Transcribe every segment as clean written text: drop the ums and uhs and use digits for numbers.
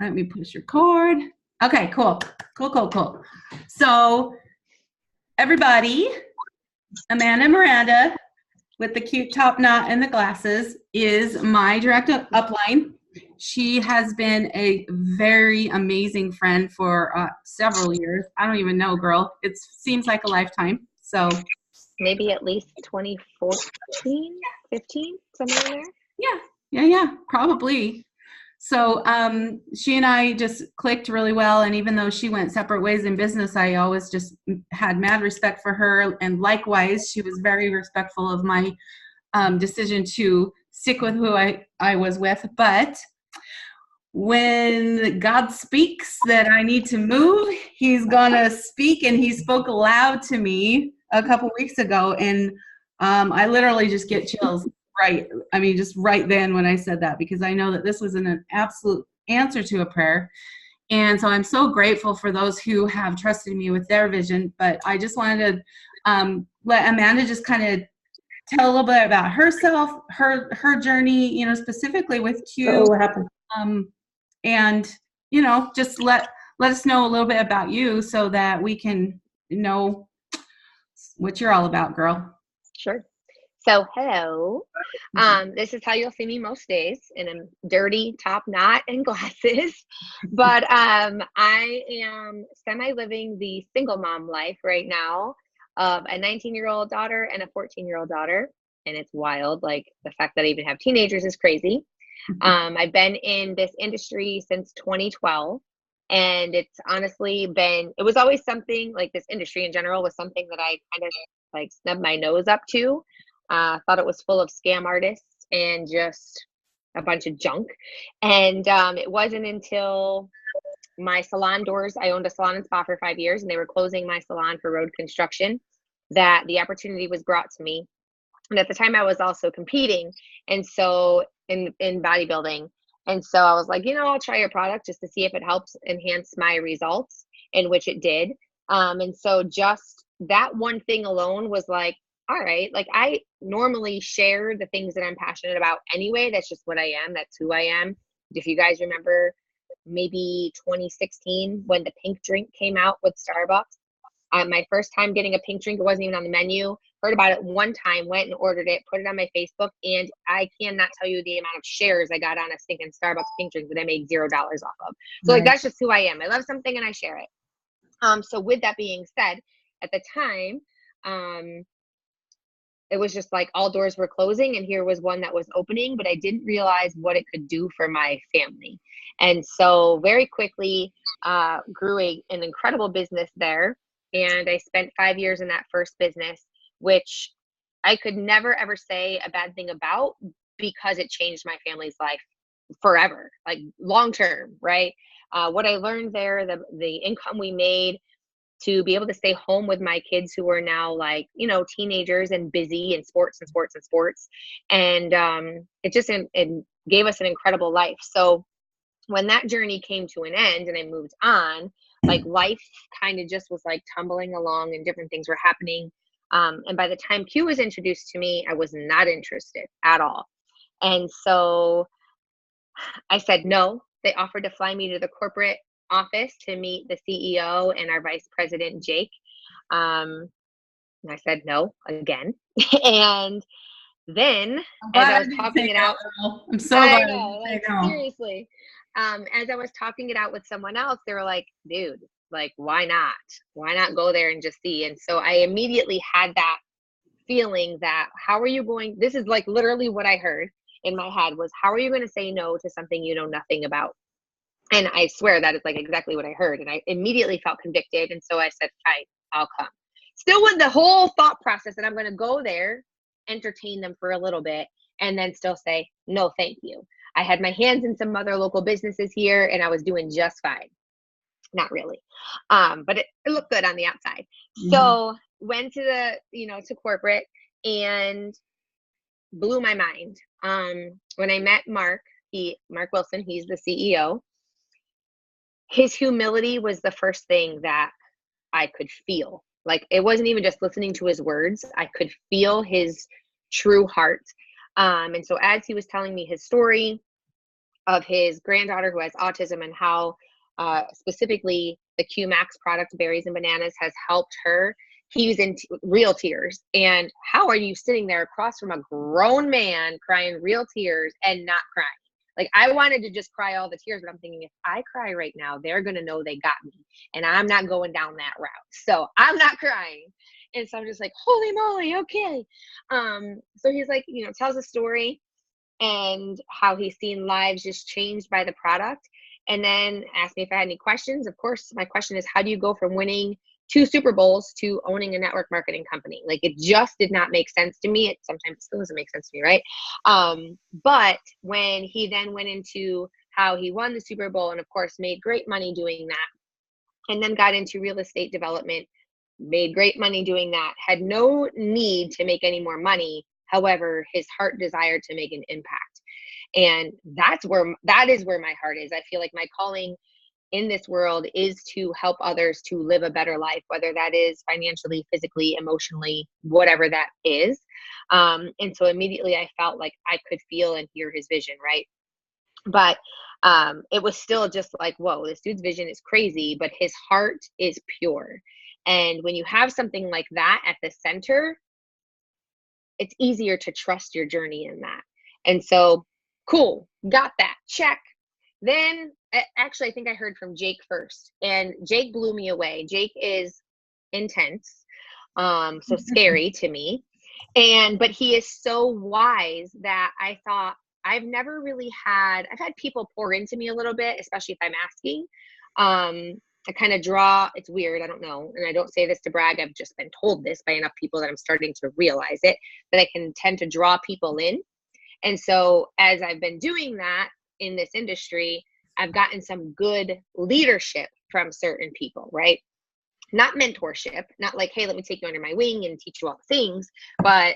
Let me push record. Okay, cool. Cool. So everybody, Amanda and Miranda with the cute top knot and the glasses is my direct upline. She has been a very amazing friend for several years. I don't even know, girl. It seems like a lifetime. So maybe at least 2014, 15, somewhere in there. Yeah, probably. So she and I just clicked really well. And even though she went separate ways in business, I always just had mad respect for her. And likewise, she was very respectful of my decision to stick with who I was with. But when God speaks that I need to move, he's going to speak. And he spoke aloud to me a couple weeks ago. And I literally just get chills. Right. I mean, just right then when I said that, because I know that this was an absolute answer to a prayer. And so I'm so grateful for those who have trusted me with their vision. But I just wanted to let Amanda just kind of tell a little bit about herself, her journey, specifically with Q. What happened? And, just let us know a little bit about you so that we can know what you're all about, girl. Sure. So, hello. This is how you'll see me most days, in a dirty top knot and glasses. But I am semi-living the single mom life right now of a 19-year-old daughter and a 14-year-old daughter. And it's wild. Like, the fact that I even have teenagers is crazy. I've been in this industry since 2012. And it's honestly it was always something, like, this industry in general was something that I kind of like snubbed my nose up to. Thought it was full of scam artists and just a bunch of junk. And it wasn't until my salon doors, I owned a salon and spa for 5 years, and they were closing my salon for road construction, that the opportunity was brought to me. And at the time I was also competing. And so in bodybuilding. And so I was like, I'll try your product just to see if it helps enhance my results, in which it did. And so just that one thing alone was like, all right, like, I normally share the things that I'm passionate about anyway. That's just what I am. That's who I am. If you guys remember maybe 2016 when the pink drink came out with Starbucks, my first time getting a pink drink, it wasn't even on the menu. Heard about it one time, went and ordered it, put it on my Facebook, and I cannot tell you the amount of shares I got on a stinking Starbucks pink drink that I made $0 off of. So like, that's just who I am. I love something and I share it. So with that being said, at the time, it was just like all doors were closing and here was one that was opening, but I didn't realize what it could do for my family. And so very quickly grew an incredible business there. And I spent 5 years in that first business, which I could never, ever say a bad thing about, because it changed my family's life forever, like long term, right? What I learned there, the income we made, to be able to stay home with my kids who are now like, teenagers and busy in sports. And it just it gave us an incredible life. So when that journey came to an end and I moved on, like, life kind of just was like tumbling along and different things were happening. And by the time Q was introduced to me, I was not interested at all. And so I said no. They offered to fly me to the corporate office to meet the CEO and our vice president, Jake. And I said no again. And then as I was talking it out, I'm so glad. I know, like, seriously. As I was talking it out with someone else, they were like, dude, like, why not? Why not go there and just see? And so I immediately had that feeling that, how are you going? This is like literally what I heard in my head was, how are you going to say no to something you know nothing about? And I swear that is like exactly what I heard. And I immediately felt convicted. And so I said, fine, I'll come. Still with the whole thought process that I'm going to go there, entertain them for a little bit, and then still say, no, thank you. I had my hands in some other local businesses here and I was doing just fine. Not really. But it looked good on the outside. Mm-hmm. So went to to corporate and blew my mind. When I met Mark Wilson, he's the CEO. His humility was the first thing that I could feel. Like, it wasn't even just listening to his words. I could feel his true heart. And so as he was telling me his story, of his granddaughter who has autism, and how specifically the QMax product, berries and bananas, has helped her. He was in real tears. And how are you sitting there across from a grown man crying real tears and not crying? Like, I wanted to just cry all the tears, but I'm thinking, if I cry right now, they're going to know they got me, and I'm not going down that route. So I'm not crying. And so I'm just like, holy moly, okay. So he's like, tells a story and how he's seen lives just changed by the product. And then asked me if I had any questions. Of course, my question is, how do you go from winning 2 Super Bowls to owning a network marketing company? Like, it just did not make sense to me. It sometimes still doesn't make sense to me, right? But when he then went into how he won the Super Bowl and, of course, made great money doing that, and then got into real estate development, made great money doing that, had no need to make any more money. However, his heart desired to make an impact. And that is where my heart is. I feel like my calling in this world is to help others to live a better life, whether that is financially, physically, emotionally, whatever that is. And so immediately I felt like I could feel and hear his vision, right? But it was still just like, whoa, this dude's vision is crazy, but his heart is pure. And when you have something like that at the center, it's easier to trust your journey in that. And so, cool, got that, check. Then actually, I think I heard from Jake first, and Jake blew me away. Jake is intense, so scary to me. But he is so wise that I thought, I've had people pour into me a little bit, especially if I'm asking. I kind of draw, it's weird, I don't know, and I don't say this to brag, I've just been told this by enough people that I'm starting to realize it, that I can tend to draw people in. And so as I've been doing that in this industry, I've gotten some good leadership from certain people, right? Not mentorship, not like, hey, let me take you under my wing and teach you all the things, but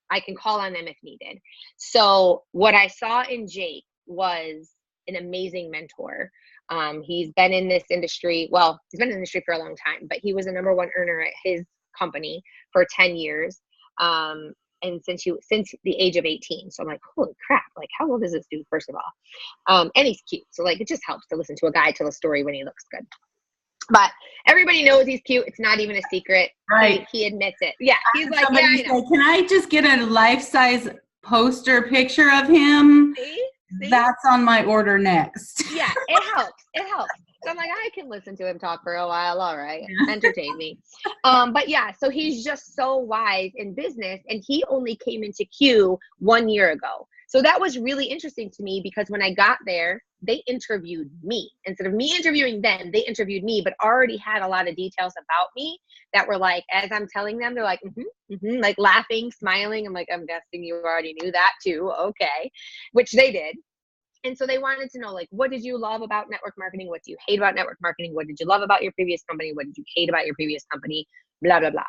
I can call on them if needed. So what I saw in Jake was an amazing mentor. He's been in this industry. Well, he's been in the industry for a long time, but he was a number 1 earner at his company for 10 years. And since the age of 18. So I'm like, holy crap, like, how old is this dude, first of all? And he's cute. So like, it just helps to listen to a guy tell a story when he looks good. But everybody knows he's cute. It's not even a secret. Right. He admits it. Yeah. He's like, yeah, I know. Can I just get a life-size poster picture of him? See? That's on my order next. Yeah, it helps. It helps. So I'm like, I can listen to him talk for a while. All right. Entertain me. But yeah, so he's just so wise in business, and he only came into Q 1 year ago. So that was really interesting to me, because when I got there, they interviewed me. Instead of me interviewing them, they interviewed me, but already had a lot of details about me that were like, as I'm telling them, they're like, like laughing, smiling. I'm like, I'm guessing you already knew that too. Okay. Which they did. And so they wanted to know, like, what did you love about network marketing? What do you hate about network marketing? What did you love about your previous company? What did you hate about your previous company? Blah, blah, blah.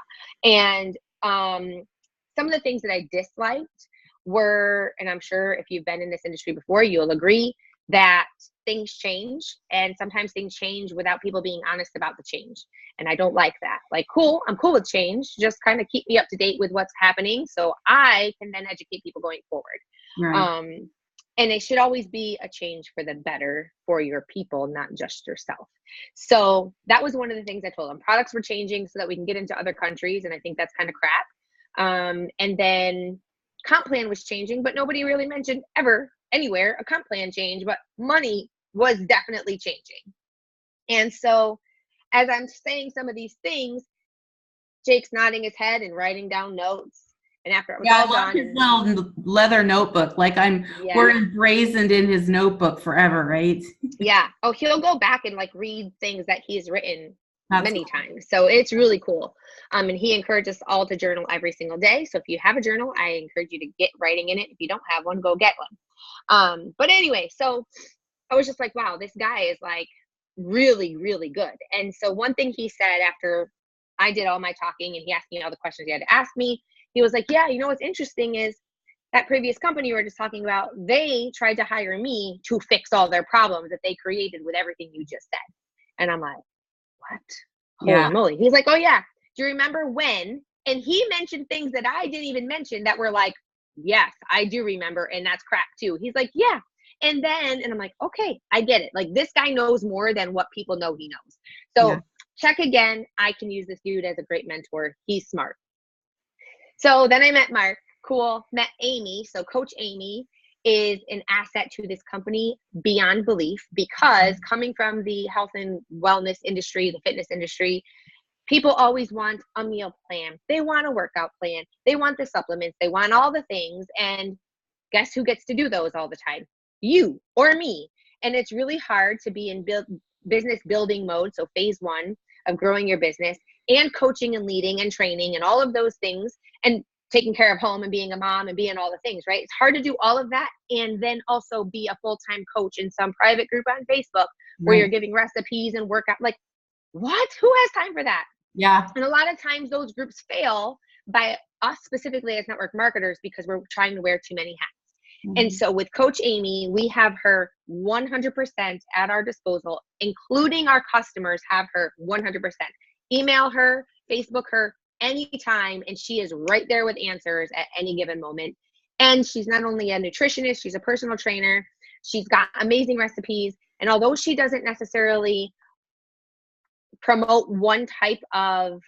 And some of the things that I disliked were, and I'm sure if you've been in this industry before, you'll agree that things change, and sometimes things change without people being honest about the change. And I don't like that. Like, cool, I'm cool with change. Just kind of keep me up to date with what's happening so I can then educate people going forward. Right. And it should always be a change for the better for your people, not just yourself. So that was one of the things I told them. Products were changing so that we can get into other countries, and I think that's kind of crap. And then comp plan was changing, but nobody really mentioned ever anywhere a comp plan change, but money was definitely changing. And so as I'm saying some of these things, Jake's nodding his head and writing down notes. And after it was all done, his little leather notebook, like we're emblazoned in his notebook forever, right? Yeah. Oh, he'll go back and like read things that he's written many times. So it's really cool. And he encourages us all to journal every single day. So if you have a journal, I encourage you to get writing in it. If you don't have one, go get one. But anyway, so I was just like, wow, this guy is like really, really good. And so one thing he said after I did all my talking and he asked me all the questions he had to ask me, he was like, yeah, you know what's interesting is that previous company we were just talking about, they tried to hire me to fix all their problems that they created with everything you just said. And I'm like, what? Holy moly. He's like, oh yeah, do you remember when? And he mentioned things that I didn't even mention that were like, yes, I do remember, and that's crap too. He's like, yeah. And I'm like, okay, I get it. Like, this guy knows more than what people know he knows. Yeah. So check again. I can use this dude as a great mentor. He's smart. So then I met Mark. Cool. Met Amy. So Coach Amy is an asset to this company beyond belief, because coming from the health and wellness industry, the fitness industry, people always want a meal plan. They want a workout plan. They want the supplements. They want all the things. And guess who gets to do those all the time? You or me. And it's really hard to be in business building mode. So phase 1 of growing your business, and coaching and leading and training and all of those things, and taking care of home and being a mom and being all the things, right? It's hard to do all of that and then also be a full-time coach in some private group on Facebook where you're giving recipes and workout. Like, what? Who has time for that? Yeah. And a lot of times those groups fail by us specifically as network marketers because we're trying to wear too many hats. And so with Coach Amy, we have her 100% at our disposal, including our customers have her 100%. Email her, Facebook her anytime, and she is right there with answers at any given moment. And she's not only a nutritionist, she's a personal trainer. She's got amazing recipes. And although she doesn't necessarily promote one type of,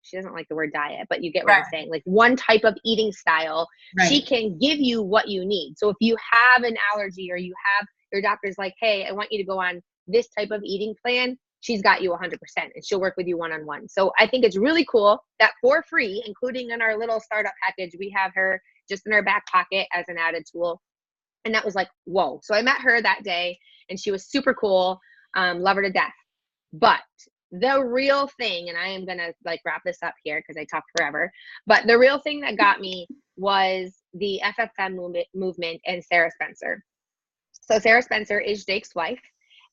she doesn't like the word diet, but you get what I'm saying, like one type of eating style, she can give you what you need. So if you have an allergy, or you have, your doctor's like, hey, I want you to go on this type of eating plan, she's got you 100%, and she'll work with you one-on-one. So I think it's really cool that for free, including in our little startup package, we have her just in our back pocket as an added tool. And that was like, whoa. So I met her that day, and she was super cool. Love her to death. But the real thing, and I am going to like wrap this up here because I talked forever, but the real thing that got me was the FFM movement and Sarah Spencer. So Sarah Spencer is Jake's wife,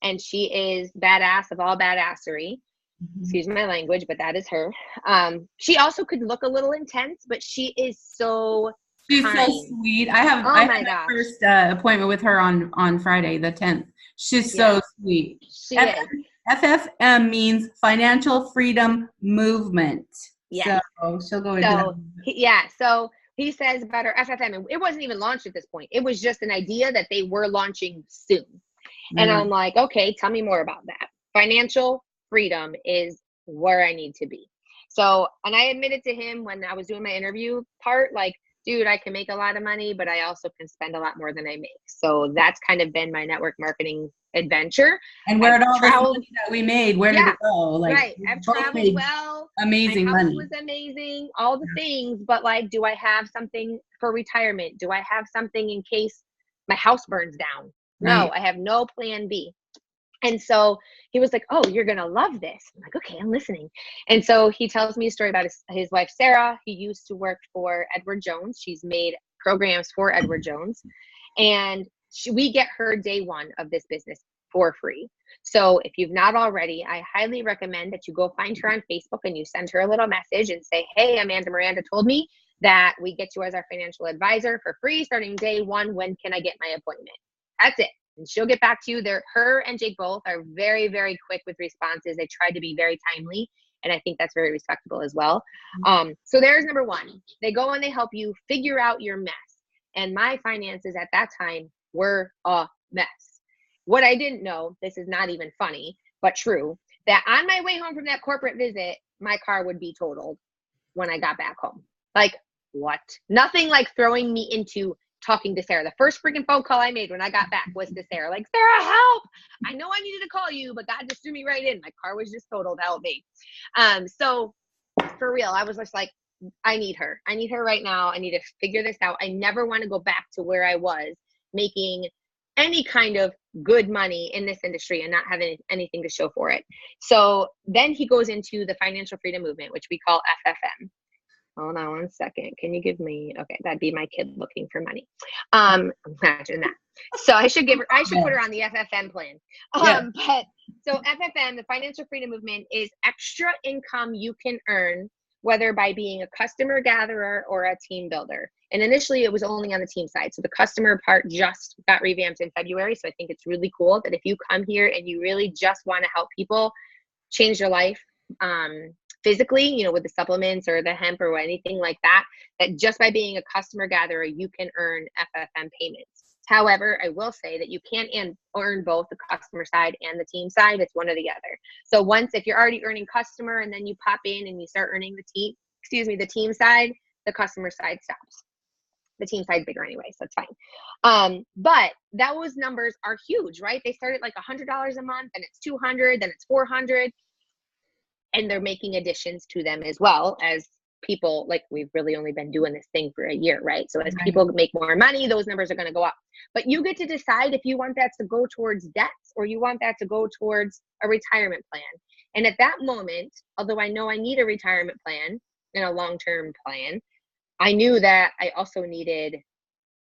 and she is badass of all badassery. Excuse my language, but that is her. She also could look a little intense, but she is so She's kind. so sweet. I have my first appointment with her on Friday, the 10th. She's so sweet. She is. FFM means Financial Freedom Movement. Yeah. So she'll go into that. Yeah. So he says about her FFM, and it wasn't even launched at this point. It was just an idea that they were launching soon. And I'm like, okay, tell me more about that. Financial freedom is where I need to be. So, and I admitted to him when I was doing my interview part, like, dude, I can make a lot of money, but I also can spend a lot more than I make. So that's kind of been my network marketing adventure. And where did all this money that we made, where did it go? Like, I've traveled well. Amazing my house money. was amazing, all the things, but like, do I have something for retirement? Do I have something in case my house burns down? No, I have no plan B. And so he was like, oh, you're going to love this. I'm like, okay, I'm listening. And so he tells me a story about his wife, Sarah. He used to work for Edward Jones. She's made programs for Edward Jones. And we get her day one of this business for free. So if you've not already, I highly recommend that you go find her on Facebook and you send her a little message and say, hey, Amanda Miranda told me that we get you as our financial advisor for free starting day one. When can I get my appointment? That's it. And she'll get back to you. Her and Jake both are very, very quick with responses. They try to be very timely. And I think that's very respectable as well. So there's number one. They go and they help you figure out your mess. And my finances at that time were a mess. What I didn't know, this is not even funny, but true, that on my way home from that corporate visit, my car would be totaled when I got back home. Like, what? Nothing like throwing me into talking to Sarah. The first freaking phone call I made when I got back was to Sarah. Like, Sarah, help! I know I needed to call you, but God just threw me right in. My car was just totaled. Help me. So for real, I was just like, I need her. I need her right now. I need to figure this out. I never want to go back to where I was making any kind of good money in this industry and not having anything to show for it. So then he goes into the financial freedom movement, which we call FFM. Hold on one second. Can you give me, okay, that'd be my kid looking for money. Imagine that. So I should put her on the FFM plan. But so FFM, the financial freedom movement, is extra income you can earn, whether by being a customer gatherer or a team builder. And initially it was only on the team side. So the customer part just got revamped in February. So I think it's really cool that if you come here and you really just want to help people change their life, physically, you know, with the supplements or the hemp or anything like that, that just by being a customer gatherer, you can earn FFM payments. However, I will say that you can't earn both the customer side and the team side. It's one or the other. So once, if you're already earning customer and then you pop in and you start earning the team side, the customer side stops. The team side's bigger anyway, so it's fine. But those numbers are huge, right? They start at like $100 a month, and it's $200, then it's $400, and they're making additions to them as well as people. Like, we've really only been doing this thing for a year, right? So as people make more money, those numbers are going to go up. But you get to decide if you want that to go towards debts or you want that to go towards a retirement plan. And at that moment, although I know I need a retirement plan and a long-term plan, I knew that I also needed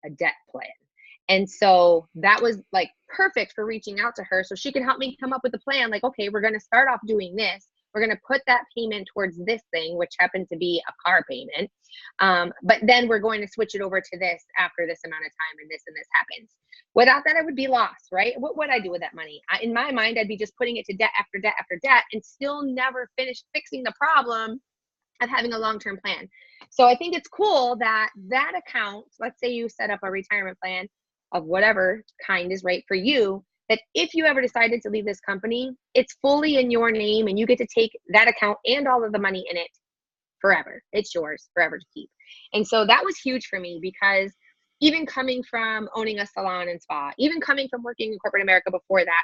a debt plan. And so that was like perfect for reaching out to her so she could help me come up with a plan. Like, okay, we're going to start off doing this. We're going to put that payment towards this thing, which happened to be a car payment. But then we're going to switch it over to this after this amount of time, and this happens. Without that, I would be lost, right? What would I do with that money? In my mind, I'd be just putting it to debt after debt after debt and still never finish fixing the problem of having a long-term plan. So I think it's cool that that account, let's say you set up a retirement plan of whatever kind is right for you, that if you ever decided to leave this company, it's fully in your name and you get to take that account and all of the money in it forever. It's yours forever to keep. And so that was huge for me, because even coming from owning a salon and spa, even coming from working in corporate America before that,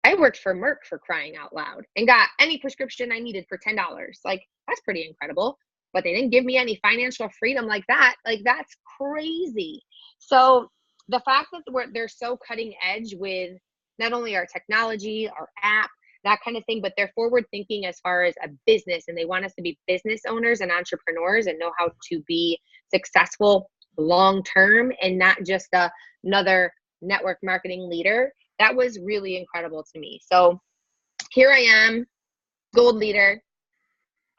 I worked for Merck, for crying out loud, and got any prescription I needed for $10. Like, that's pretty incredible. But they didn't give me any financial freedom like that. Like, that's crazy. So the fact that they're so cutting edge with not only our technology, our app, that kind of thing, but they're forward thinking as far as a business, and they want us to be business owners and entrepreneurs and know how to be successful long term and not just another network marketing leader. That was really incredible to me. So here I am, gold leader,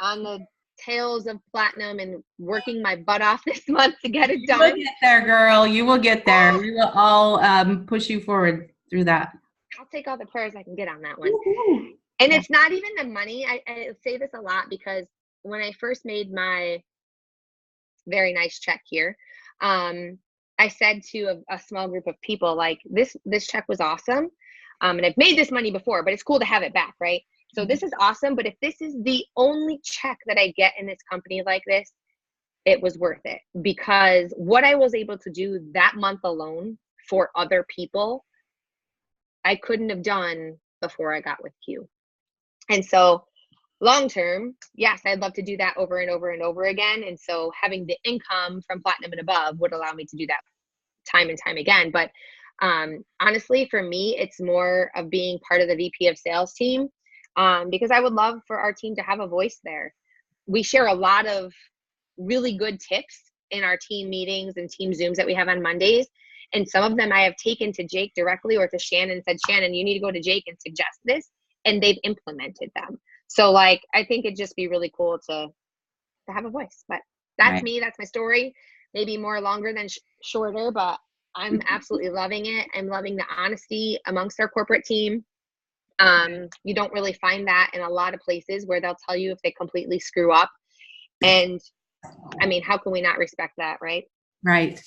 on the tails of platinum and working my butt off this month to get it done. You will get there, girl. You will get there. We will all push you forward through that. I'll take all the prayers I can get on that one. Woo-hoo. And it's not even the money. I say this a lot because when I first made my very nice check here, I said to a small group of people, like, this check was awesome. And I've made this money before, but it's cool to have it back, right? So this is awesome. But if this is the only check that I get in this company like this, it was worth it, because what I was able to do that month alone for other people, I couldn't have done before I got with Q. And so long term, yes, I'd love to do that over and over and over again. And so having the income from platinum and above would allow me to do that time and time again. But honestly, for me, it's more of being part of the VP of sales team, because I would love for our team to have a voice there. We share a lot of really good tips in our team meetings and team Zooms that we have on Mondays. And some of them I have taken to Jake directly, or to Shannon, said, Shannon, you need to go to Jake and suggest this. And they've implemented them. So like, I think it'd just be really cool to have a voice. But that's me. That's my story. Maybe more longer than shorter, but I'm absolutely loving it. I'm loving the honesty amongst our corporate team. You don't really find that in a lot of places, where they'll tell you if they completely screw up. And I mean, how can we not respect that, right? Right.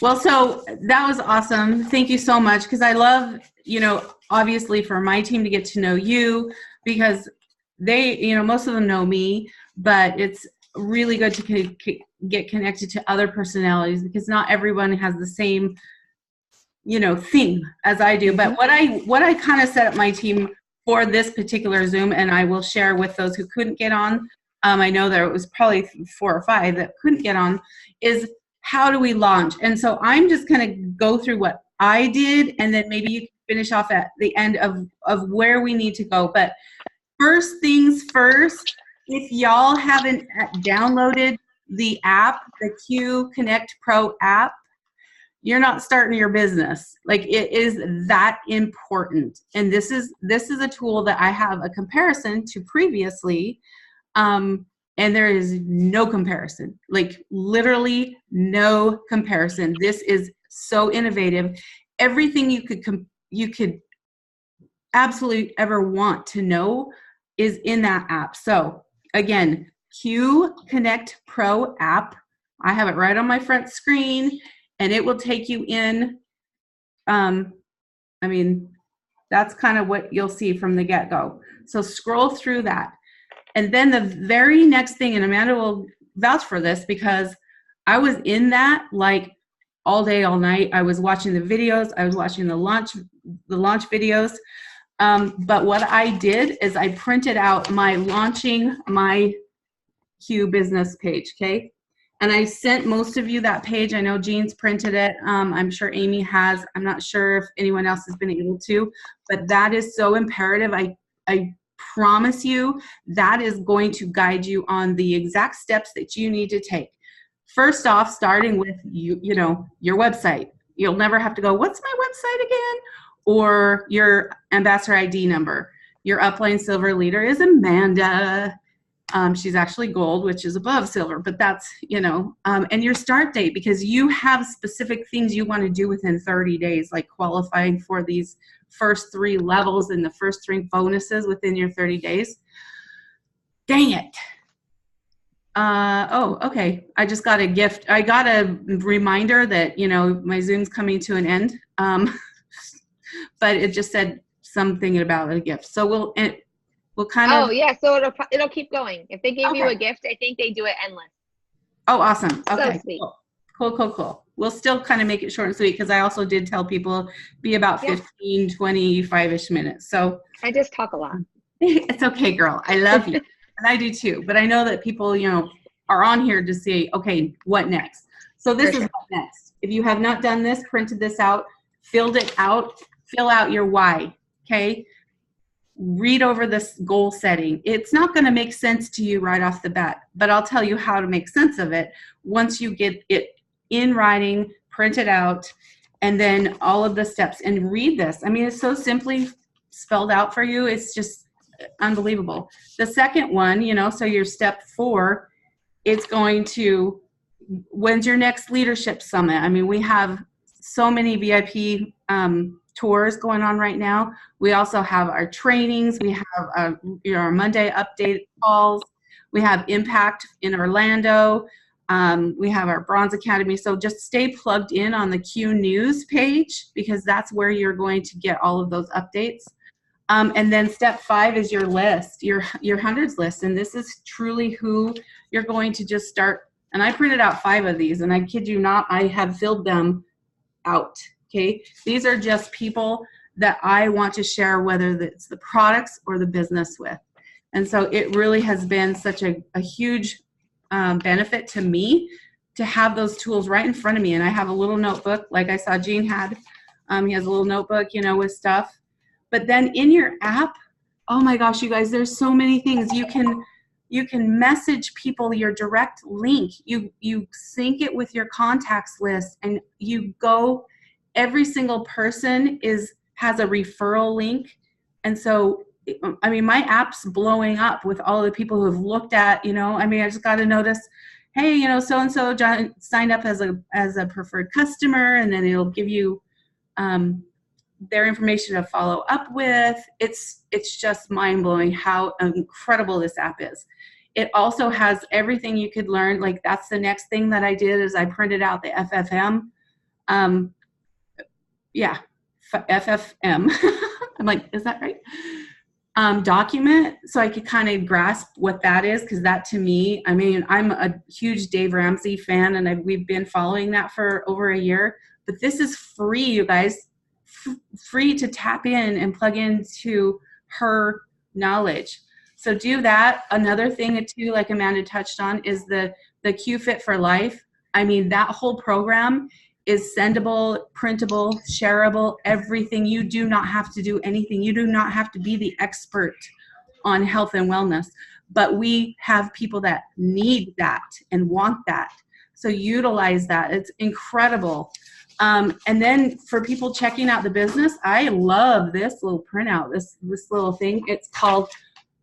Well, so that was awesome. Thank you so much. Because I love, obviously for my team to get to know you, because they, most of them know me, but it's really good to get connected to other personalities, because not everyone has the same, theme as I do. But what I kind of set up my team for this particular Zoom, and I will share with those who couldn't get on, I know there was probably 4 or 5 that couldn't get on, is how do we launch? And so I'm just going to go through what I did, and then maybe you can finish off at the end of where we need to go. But first things first, if y'all haven't downloaded the app, the Q Connect Pro app, you're not starting your business. Like, it is that important. And this is a tool that I have a comparison to previously. And there is no comparison, like literally no comparison. This is so innovative. Everything you could absolutely ever want to know is in that app. So again, Q Connect Pro app. I have it right on my front screen. and it will take you in. I mean, that's kind of what you'll see from the get-go. So scroll through that. And then the very next thing, and Amanda will vouch for this because I was in that like all day, all night. I was watching the videos. I was watching the launch videos. But what I did is I printed out my launching my Q business page, okay? And I sent most of you that page. I know Jean's printed it. I'm sure Amy has. I'm not sure if anyone else has been able to, but that is so imperative. I promise you that is going to guide you on the exact steps that you need to take. First off, starting with your website. You'll never have to go, what's my website again? Or your ambassador ID number. Your upline silver leader is Amanda. She's actually gold, which is above silver, but that's, and your start date, because you have specific things you want to do within 30 days, like qualifying for these first 3 levels and the first 3 bonuses within your 30 days. Dang it. Oh, okay. I just got a gift. I got a reminder that, my Zoom's coming to an end. But it just said something about a gift. So we'll kind of. Oh yeah, so it'll keep going. If they give you a gift, I think they do it endless. Oh, awesome. Okay. So sweet. Cool. We'll still kind of make it short and sweet because I also did tell people be about 15, 25-ish minutes. So I just talk a lot. It's okay, girl. I love you. And I do too. But I know that people, are on here to say, okay, what next? So this is what next. If you have not done this, printed this out, filled it out, fill out your why, okay? Read over this goal setting. It's not going to make sense to you right off the bat, but I'll tell you how to make sense of it once you get it in writing, print it out, and then all of the steps. And read this. I mean, it's so simply spelled out for you. It's just unbelievable. The second one, so your step 4, it's going to, when's your next leadership summit? I mean, we have so many VIP tours going on right now. We also have our trainings. We have our Monday update calls. We have Impact in Orlando. We have our Bronze Academy. So just stay plugged in on the Q News page because that's where you're going to get all of those updates. And then step 5 is your list, your hundreds list. And this is truly who you're going to just start. And I printed out 5 of these, and I kid you not, I have filled them out. Okay, these are just people that I want to share, whether it's the products or the business with. And so it really has been such a huge benefit to me to have those tools right in front of me. And I have a little notebook, like I saw Gene had. He has a little notebook, with stuff. But then in your app, oh my gosh, you guys, there's so many things. You can message people your direct link. You sync it with your contacts list, and you go. Every single person has a referral link. And so, I mean, my app's blowing up with all the people who have looked at, I just got to notice, hey, so-and-so signed up as a preferred customer, and then it'll give you their information to follow up with. It's just mind-blowing how incredible this app is. It also has everything you could learn. Like, that's the next thing that I did is I printed out the FFM. FFM. I'm like, is that right? Document, so I could kind of grasp what that is, because that to me, I mean, I'm a huge Dave Ramsey fan, and we've been following that for over a year. But this is free, you guys, free to tap in and plug into her knowledge. So do that. Another thing too, like Amanda touched on, is the Q Fit for Life. I mean, that whole program is sendable, printable, shareable, everything. You do not have to do anything. You do not have to be the expert on health and wellness, but we have people that need that and want that. So utilize that. It's incredible. And then for people checking out the business, I love this little printout, this little thing. It's called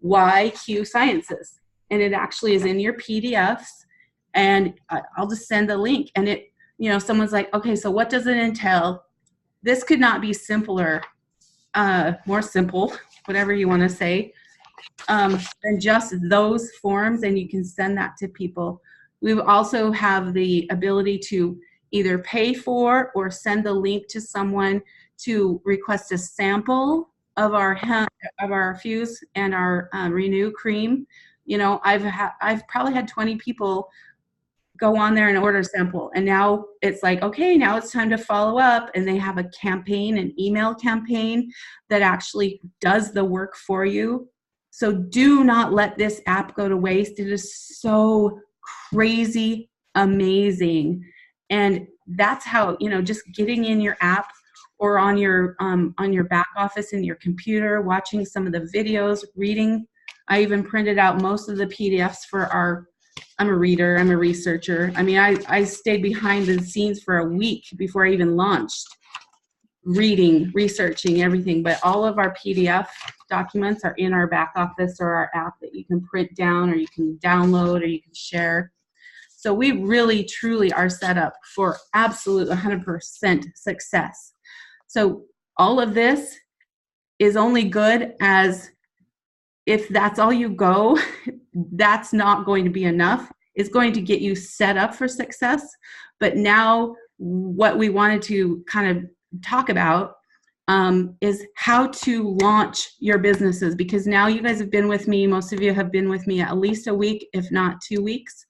YQ Sciences, and it actually is in your PDFs, and I'll just send the link. And it, someone's like, okay, so what does it entail? This could not be simpler, more simple, whatever you want to say, than just those forms, and you can send that to people. We also have the ability to either pay for or send the link to someone to request a sample of our Fuse and our Renew cream. You know, I've probably had 20 people go on there and order a sample, and now it's like, okay, now it's time to follow up, and they have a campaign, an email campaign that actually does the work for you. So do not let this app go to waste. It is so crazy amazing. And that's how, you know, just getting in your app or on your back office in your computer, watching some of the videos, reading. I even printed out most of the PDFs for our, I'm a reader, I'm a researcher. I mean, I stayed behind the scenes for a week before I even launched, reading, researching everything. But all of our PDF documents are in our back office or our app that you can print down or you can download or you can share. So we really, truly are set up for absolute 100% success. So all of this is only good as if that's all you go, that's not going to be enough. It's going to get you set up for success. But now what we wanted to kind of talk about is how to launch your businesses, because now you guys have been with me. Most of you have been with me at least a week, if not 2 weeks.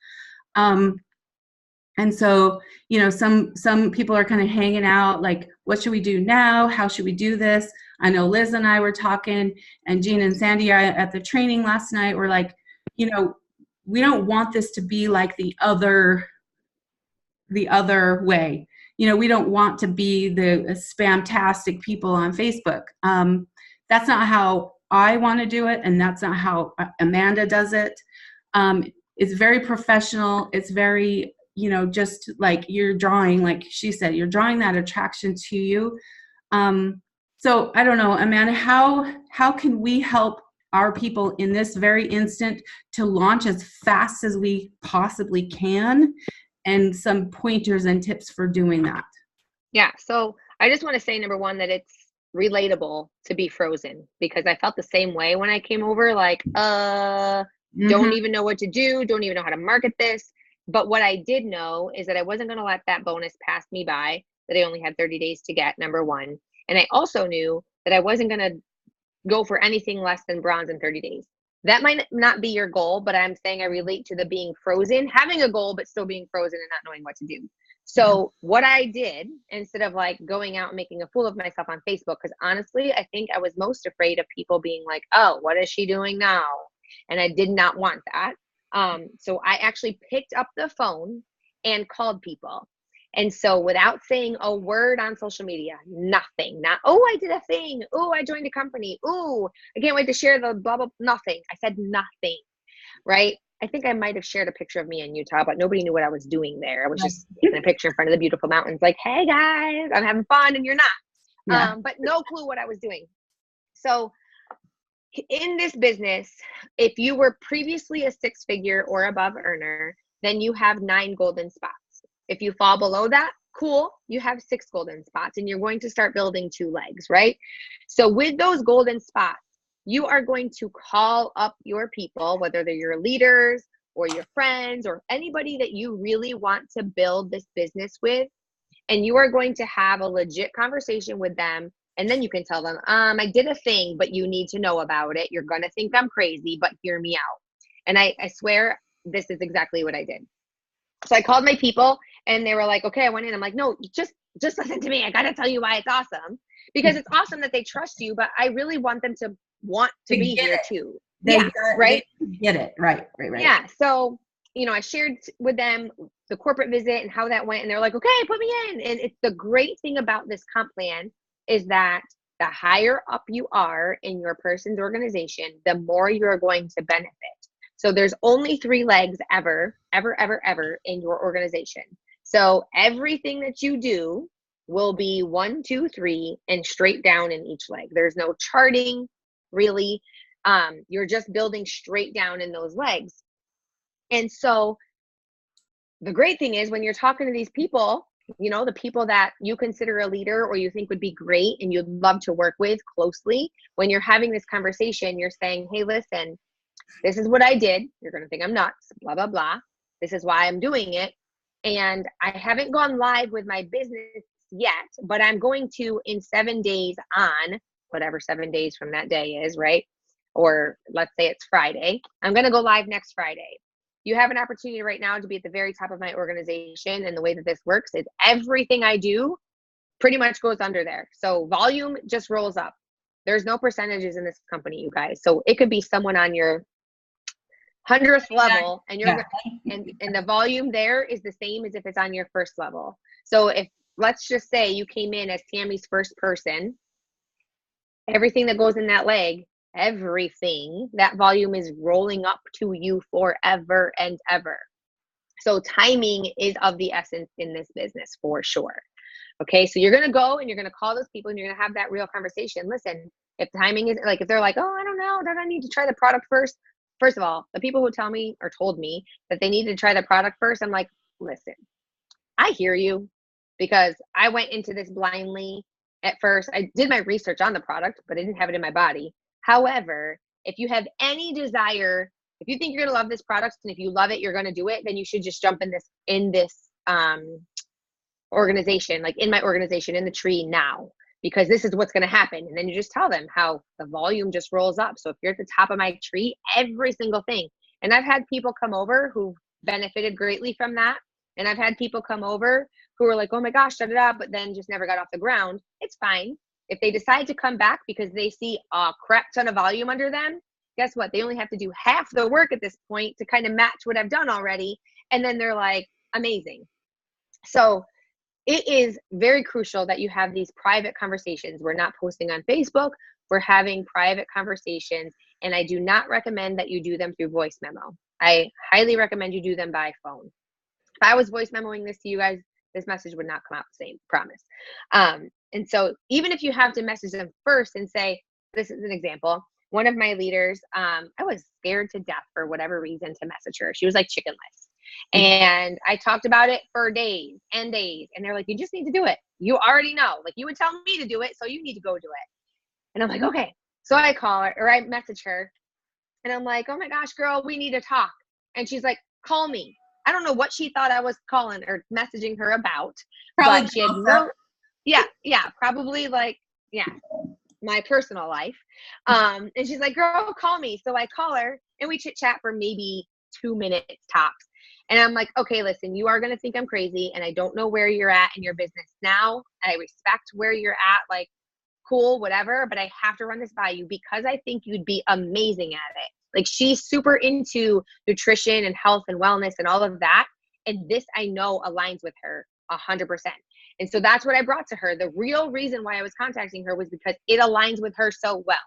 And so, you know, some people are kind of hanging out like, what should we do now? How should we do this? I know Liz and I were talking, and Jean and Sandy at the training last night were like, you know, we don't want this to be like the other way. You know, we don't want to be the spamtastic people on Facebook. That's not how I want to do it, and that's not how Amanda does it. It's very professional. It's very, you know, just like you're drawing, like she said, you're drawing that attraction to you. So I don't know, Amanda, how can we help our people in this very instant to launch as fast as we possibly can, and some pointers and tips for doing that? Yeah, so I just want to say, number one, that it's relatable to be frozen, because I felt the same way when I came over, like, don't even know what to do, don't even know how to market this. But what I did know is that I wasn't going to let that bonus pass me by, that I only had 30 days to get, number one. And I also knew that I wasn't going to go for anything less than bronze in 30 days. That might not be your goal, but I'm saying I relate to the being frozen, having a goal, but still being frozen and not knowing what to do. So what I did, instead of like going out and making a fool of myself on Facebook, because honestly, I think I was most afraid of people being like, oh, what is she doing now? And I did not want that. So I actually picked up the phone and called people. And so without saying a word on social media, nothing, not, oh, I did a thing. Oh, I joined a company. Oh, I can't wait to share the blah, blah, nothing. I said nothing, right? I think I might have shared a picture of me in Utah, but nobody knew what I was doing there. I was just taking a picture in front of the beautiful mountains, like, hey guys, I'm having fun, and you're not. Yeah. But no clue what I was doing. So in this business, if you were previously a 6-figure or above earner, then you have 9 golden spots. If you fall below that, cool, you have 6 golden spots, and you're going to start building 2 legs, right? So with those golden spots, you are going to call up your people, whether they're your leaders or your friends or anybody that you really want to build this business with, and you are going to have a legit conversation with them. And then you can tell them, I did a thing, but you need to know about it. You're going to think I'm crazy, but hear me out. And I swear this is exactly what I did. So I called my people, and they were like, okay, I went in. I'm like, no, just listen to me. I got to tell you why it's awesome, because it's awesome that they trust you, but I really want them to want to be here too. They get it. Right. Yeah. So, you know, I shared with them the corporate visit and how that went, and they're like, okay, put me in. And it's the great thing about this comp plan is that the higher up you are in your person's organization, the more you're going to benefit. So there's only 3 legs ever in your organization. So everything that you do will be 1, 2, 3 and straight down in each leg. There's no charting really. You're just building straight down in those legs. And so the great thing is when you're talking to these people, you know, the people that you consider a leader or you think would be great and you'd love to work with closely, when you're having this conversation, you're saying, hey, listen, this is what I did. You're going to think I'm nuts, blah, blah, blah. This is why I'm doing it. And I haven't gone live with my business yet, but I'm going to in 7 days on whatever 7 days from that day is, right? Or let's say it's Friday. I'm going to go live next Friday. You have an opportunity right now to be at the very top of my organization. And the way that this works is everything I do pretty much goes under there. So volume just rolls up. There's no percentages in this company, you guys. So it could be someone on your 100th level, and you're and the volume there is the same as if it's on your first level. So if, let's just say you came in as Tami's first person, everything that goes in that leg, everything, that volume is rolling up to you forever and ever. So timing is of the essence in this business for sure. Okay, so you're going to go and you're going to call those people and you're going to have that real conversation. Listen, if timing is like, if they're like, oh, I don't know, don't I need to try the product first? First of all, the people who tell me or told me that they need to try the product first, I'm like, listen, I hear you, because I went into this blindly at first. I did my research on the product, but I didn't have it in my body. However, if you have any desire, if you think you're going to love this product, and if you love it, you're going to do it, then you should just jump in this organization, like in my organization, in the tree now, because this is what's going to happen. And then you just tell them how the volume just rolls up. So if you're at the top of my tree, every single thing. And I've had people come over who benefited greatly from that. And I've had people come over who were like, oh my gosh, da, da, da, but then just never got off the ground. It's fine. If they decide to come back because they see a crap ton of volume under them, guess what? They only have to do half the work at this point to kind of match what I've done already. And then they're like, amazing. So it is very crucial that you have these private conversations. We're not posting on Facebook. We're having private conversations. And I do not recommend that you do them through voice memo. I highly recommend you do them by phone. If I was voice memoing this to you guys, this message would not come out the same, promise. And so even if you have to message them first and say, this is an example. One of my leaders, I was scared to death for whatever reason to message her. She was like chickenless. And I talked about it for days and days. And they're like, you just need to do it. You already know. Like, you would tell me to do it, so you need to go do it. And I'm like, okay. So I call her, or I message her. And I'm like, oh my gosh, girl, we need to talk. And she's like, call me. I don't know what she thought I was calling or messaging her about. Probably but she had no, probably like, my personal life. And she's like, girl, call me. So I call her and we chit chat for maybe 2 minutes tops. And I'm like, okay, listen, you are going to think I'm crazy, and I don't know where you're at in your business now. I respect where you're at, like, cool, whatever, but I have to run this by you because I think you'd be amazing at it. Like, she's super into nutrition and health and wellness and all of that. And this, I know, aligns with her 100%. And so that's what I brought to her. The real reason why I was contacting her was because it aligns with her so well.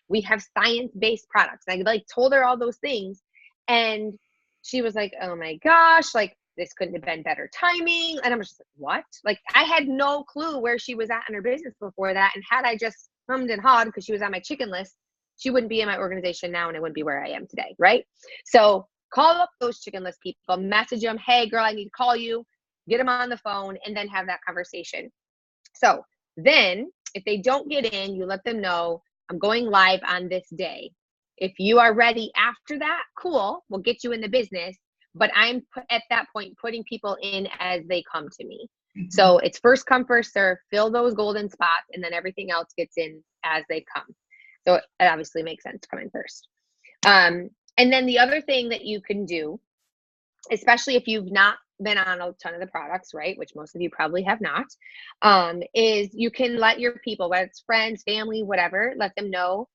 We have science-based products. And I told her all those things. And she was like, oh my gosh, like, this couldn't have been better timing. And I'm just like, what? Like, I had no clue where she was at in her business before that. And had I just hummed and hawed because she was on my chicken list, she wouldn't be in my organization now, and it wouldn't be where I am today, right? So call up those chicken list people, message them, hey girl, I need to call you, get them on the phone, and then have that conversation. So then if they don't get in, you let them know, I'm going live on this day. If you are ready after that, cool, we'll get you in the business. But I'm at that point putting people in as they come to me. Mm-hmm. So it's first come, first serve, fill those golden spots, and then everything else gets in as they come. So it obviously makes sense to come in first. And then the other thing that you can do, especially if you've not been on a ton of the products, right, which most of you probably have not, is you can let your people, whether it's friends, family, whatever, let them know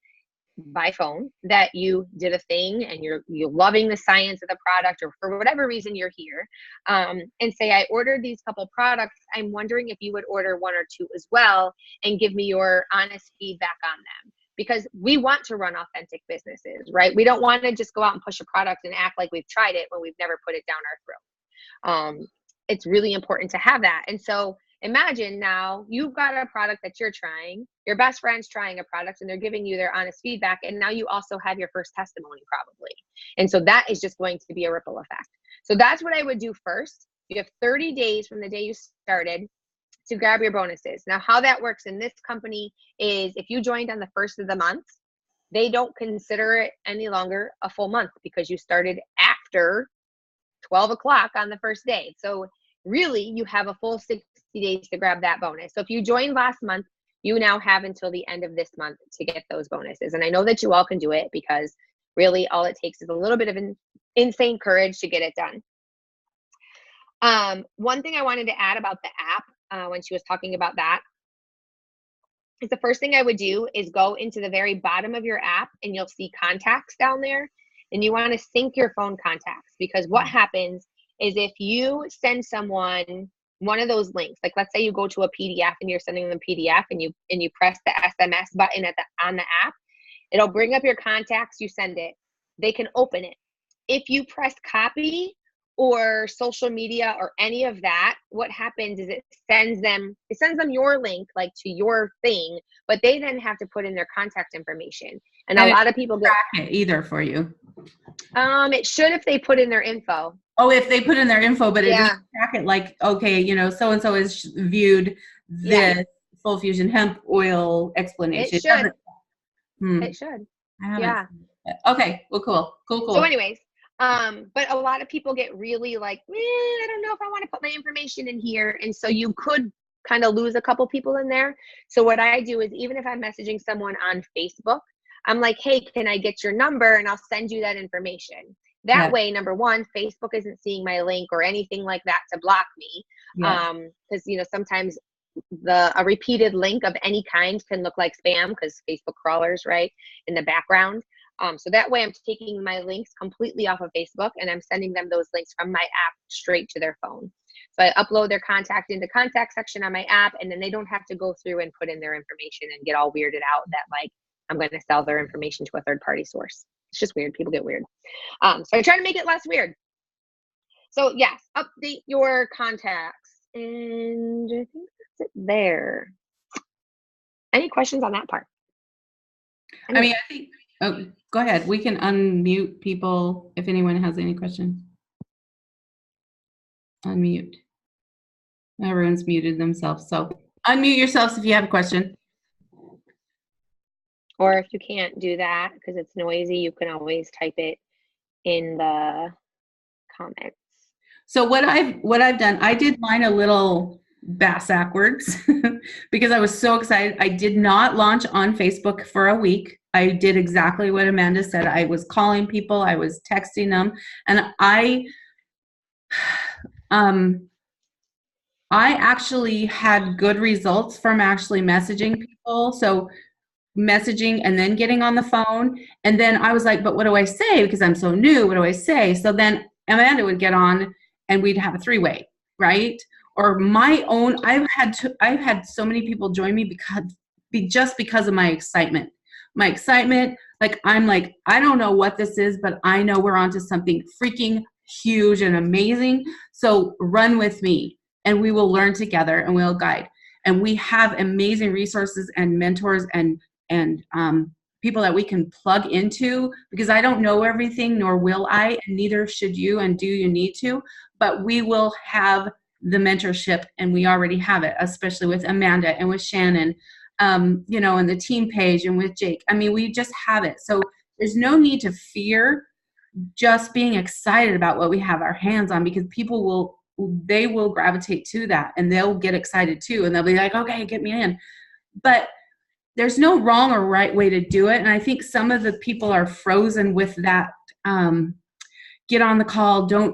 by phone that you did a thing and you're loving the science of the product, or for whatever reason you're here, and say, I ordered these couple products. I'm wondering if you would order 1 or 2 as well and give me your honest feedback on them. Because we want to run authentic businesses, right? We don't want to just go out and push a product and act like we've tried it when we've never put it down our throat. It's really important to have that. And so imagine now you've got a product that you're trying, your best friend's trying a product, and they're giving you their honest feedback. And now you also have your first testimony probably. And so that is just going to be a ripple effect. So that's what I would do first. You have 30 days from the day you started to grab your bonuses. Now, how that works in this company is if you joined on the first of the month, they don't consider it any longer a full month because you started after 12 o'clock on the first day. So really you have a full 60 days to grab that bonus. So if you joined last month, you now have until the end of this month to get those bonuses. And I know that you all can do it because really all it takes is a little bit of insane courage to get it done. One thing I wanted to add about the app, when she was talking about that, is the first thing I would do is go into the very bottom of your app and you'll see contacts down there, and you want to sync your phone contacts, because what happens is if you send someone one of those links, like let's say you go to a PDF and you're sending them a PDF and you press the SMS button on the app, it'll bring up your contacts, you send it, they can open it. If you press copy or social media or any of that, what happens is it sends them your link like to your thing, but they then have to put in their contact information. And a lot of people track it either for you. It should if they put in their info. Oh, if they put in their info, but it doesn't track it like, okay, so-and-so has viewed this Full Fusion hemp oil explanation. It should. It should. Yeah. Okay. Well, cool. So anyways, but a lot of people get really like, I don't know if I want to put my information in here. And so you could kind of lose a couple people in there. So what I do is, even if I'm messaging someone on Facebook, I'm like, hey, can I get your number? And I'll send you that information. That way, number one, Facebook isn't seeing my link or anything like that to block me. Because, sometimes a repeated link of any kind can look like spam because Facebook crawlers, right, in the background. So that way I'm taking my links completely off of Facebook and I'm sending them those links from my app straight to their phone. So I upload their contact in the contact section on my app, and then they don't have to go through and put in their information and get all weirded out that like I'm going to sell their information to a third party source. It's just weird. People get weird. So I try to make it less weird. So yes, update your contacts. And I think that's it there. Any questions on that part? I think, go ahead. We can unmute people if anyone has any questions. Unmute. Everyone's muted themselves. So unmute yourselves if you have a question. Or if you can't do that because it's noisy, you can always type it in the comments. So what I've done, I did mine a little backwards because I was so excited. I did not launch on Facebook for a week. I did exactly what Amanda said. I was calling people, I was texting them, and I actually had good results from actually messaging people. So messaging and then getting on the phone. And then I was like, but what do I say? Because I'm so new, what do I say? So then Amanda would get on and we'd have a three-way, right? Or my own, I've had so many people join me just because of my excitement. My excitement, like, I'm like, I don't know what this is, but I know we're onto something freaking huge and amazing. So run with me and we will learn together and we'll guide. And we have amazing resources and mentors and people that we can plug into, because I don't know everything, nor will I, and neither should you, and do you need to, but we will have the mentorship, and we already have it, especially with Amanda and with Shannon, and the team page, and with Jake. I mean, we just have it. So there's no need to fear, just being excited about what we have our hands on, because people will gravitate to that, and they'll get excited too, and they'll be like, okay, get me in. But there's no wrong or right way to do it. And I think some of the people are frozen with that, get on the call, don't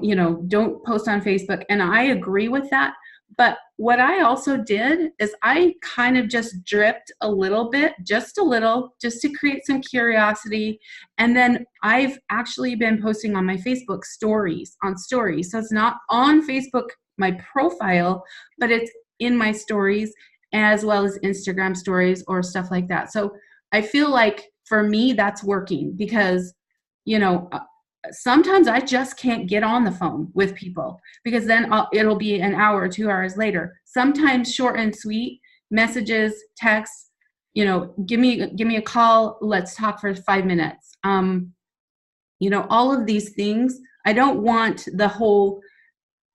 post on Facebook. And I agree with that. But what I also did is I kind of just dripped a little bit, just to create some curiosity. And then I've actually been posting on my Facebook stories. So it's not on Facebook, my profile, but it's in my stories, as well as Instagram stories or stuff like that. So I feel like for me, that's working, because, sometimes I just can't get on the phone with people, because then it'll be an hour or 2 hours later. Sometimes short and sweet messages, texts, give me a call. Let's talk for 5 minutes. All of these things. I don't want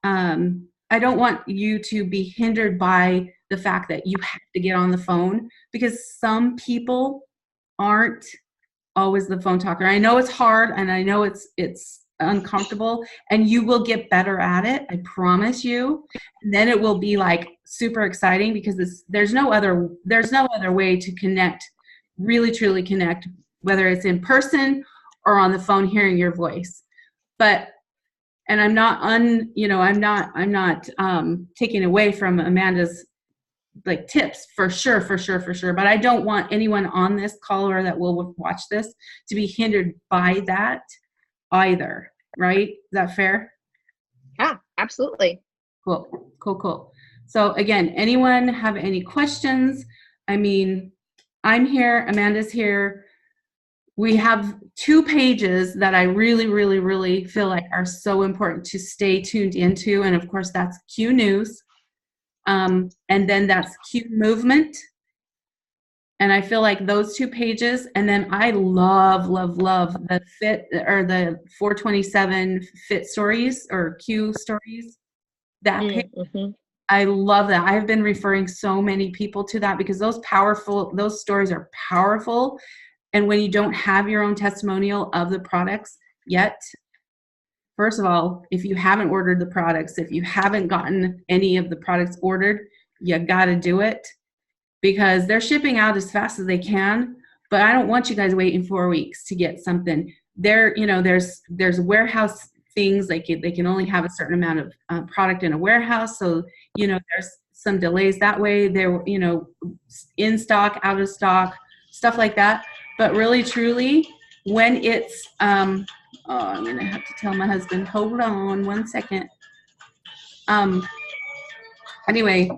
I don't want you to be hindered by the fact that you have to get on the phone, because some people aren't always the phone talker. I know it's hard, and I know it's uncomfortable, and you will get better at it. I promise you. And then it will be like super exciting because there's no other way to connect, really truly connect, whether it's in person or on the phone hearing your voice. But and I'm not taking away from Amanda's like tips for sure. But I don't want anyone on this call or that will watch this to be hindered by that either. Right? Is that fair? Yeah, absolutely. Cool. So again, anyone have any questions? I mean, I'm here, Amanda's here. We have 2 pages that I really feel like are so important to stay tuned into. And of course, that's Q News. And then that's Q Movement. And I feel like those 2 pages. And then I love the fit or the 427 fit stories or Q stories. That page. Mm-hmm. I love that. I've been referring so many people to that because those stories are powerful. And when you don't have your own testimonial of the products yet, first of all, if you haven't ordered the products, if you haven't gotten any of the products ordered, you got to do it because they're shipping out as fast as they can. But I don't want you guys waiting 4 weeks to get something. There's warehouse things like they can only have a certain amount of product in a warehouse. So, there's some delays that way. They're, in stock, out of stock, stuff like that. But really, truly, when it's, I'm going to have to tell my husband, hold on 1 second. Anyway,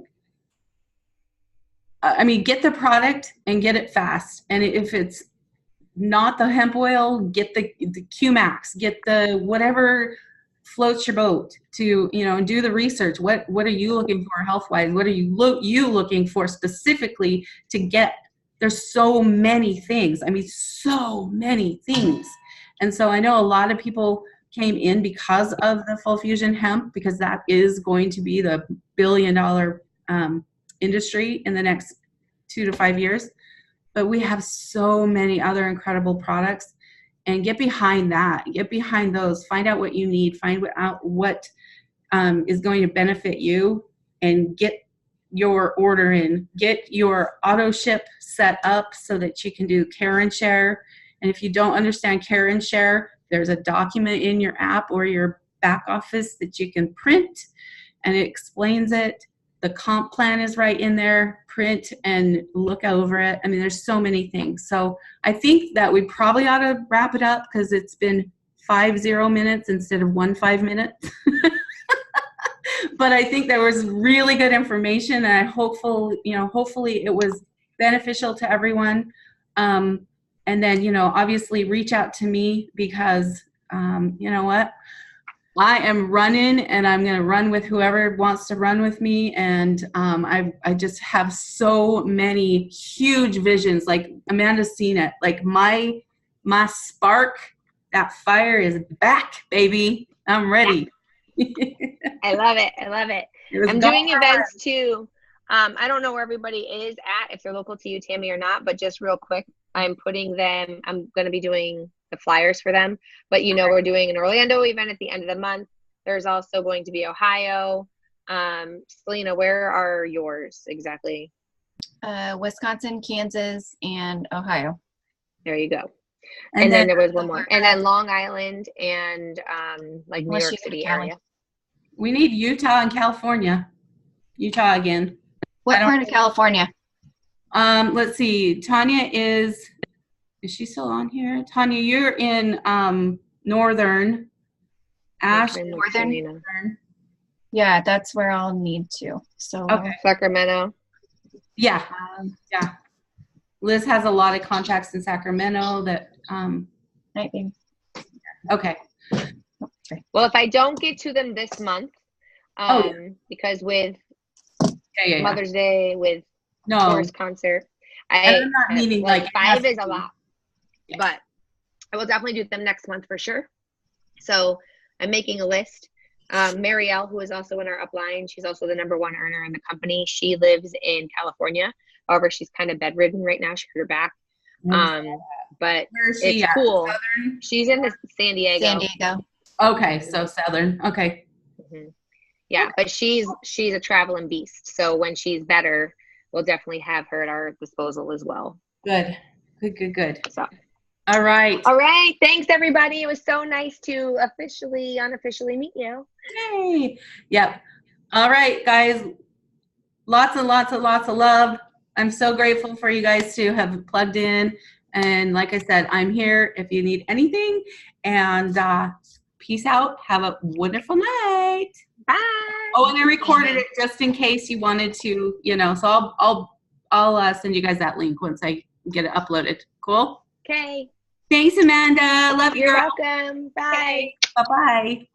get the product and get it fast. And if it's not the hemp oil, get the Q-Max, get the whatever floats your boat to, and do the research. What are you looking for health-wise? What are you looking for specifically to get? There's so many things. So many things. And so I know a lot of people came in because of the full fusion hemp, because that is going to be the billion-dollar industry in the next 2 to 5 years. But we have so many other incredible products, and get behind that. Get behind those. Find out what you need. Find out what is going to benefit you, and get your order in. Get your auto ship set up so that you can do care and share. And if you don't understand care and share, there's a document in your app or your back office that you can print, and it explains it. The comp plan is right in there. Print and look over it. There's so many things. So I think that we probably ought to wrap it up because it's been 50 minutes instead of 15 minutes. But I think there was really good information, and I hopefully it was beneficial to everyone. And then, obviously reach out to me because, you know what? I am running, and I'm going to run with whoever wants to run with me. And I just have so many huge visions. Like Amanda's seen it. Like my spark, that fire is back, baby. I'm ready. I love it. I'm doing events too. I don't know where everybody is at, if they're local to you, Tami, or not, but just real quick, I'm going to be doing the flyers for them, but we're doing an Orlando event at the end of the month. There's also going to be Ohio. Selena, where are yours exactly? Wisconsin, Kansas, and Ohio. There you go. And then there was one more. And then Long Island and like New York City area. We need Utah and California. Utah again. What part of California? Let's see. Tanya is she still on here? Tanya, you're in northern. Ash, northern. Yeah, that's where I'll need to. So okay. Sacramento. Yeah. Yeah. Liz has a lot of contacts in Sacramento that might be. Okay. Well, if I don't get to them this month, because with Mother's Day, with Taurus concert, I'm not meaning like 5 is a lot, but I will definitely do them next month for sure. So I'm making a list. Marielle, who is also in our upline, she's also the #1 earner in the company. She lives in California. However, she's kind of bedridden right now. She hurt her back. But it's cool. Southern? She's in San Diego. Okay, so Southern. Okay. Mm-hmm. Yeah, but she's a traveling beast. So when she's better, we'll definitely have her at our disposal as well. Good. Good. So. All right. All right. Thanks, everybody. It was so nice to unofficially meet you. Yay. Yep. All right, guys. Lots and lots of love. I'm so grateful for you guys to have plugged in. And like I said, I'm here if you need anything. And peace out. Have a wonderful night. Bye. Oh, and I recorded it just in case you wanted to, so I'll send you guys that link once I get it uploaded. Cool? Okay. Thanks, Amanda. Love you. You're welcome. Bye. Okay. Bye-bye.